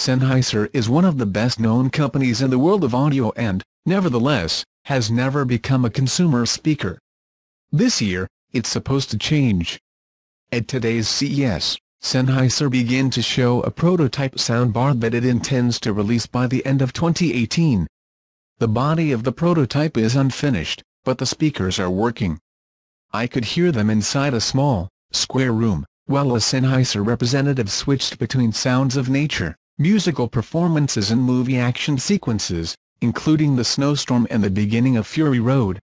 Sennheiser is one of the best-known companies in the world of audio and, nevertheless, has never become a consumer speaker. This year, it's supposed to change. At today's CES, Sennheiser began to show a prototype soundbar that it intends to release by the end of 2018. The body of the prototype is unfinished, but the speakers are working. I could hear them inside a small, square room, while a Sennheiser representative switched between sounds of nature, musical performances and movie action sequences, including the snowstorm and the beginning of Fury Road.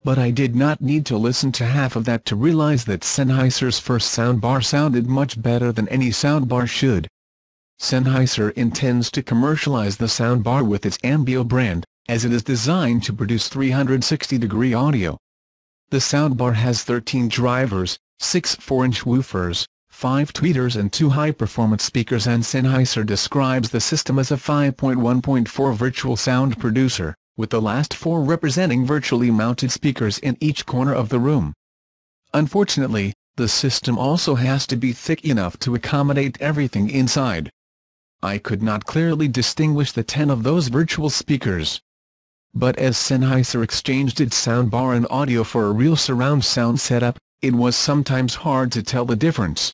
But I did not need to listen to half of that to realize that Sennheiser's first soundbar sounded much better than any soundbar should. Sennheiser intends to commercialize the soundbar with its Ambeo brand, as it is designed to produce 360-degree audio. The soundbar has 13 drivers, 6 4-inch woofers, 5 tweeters and 2 high-performance speakers, and Sennheiser describes the system as a 5.1.4 virtual sound producer, with the last 4 representing virtually mounted speakers in each corner of the room. Unfortunately, the system also has to be thick enough to accommodate everything inside. I could not clearly distinguish the 10 of those virtual speakers. But as Sennheiser exchanged its soundbar and audio for a real surround sound setup, it was sometimes hard to tell the difference.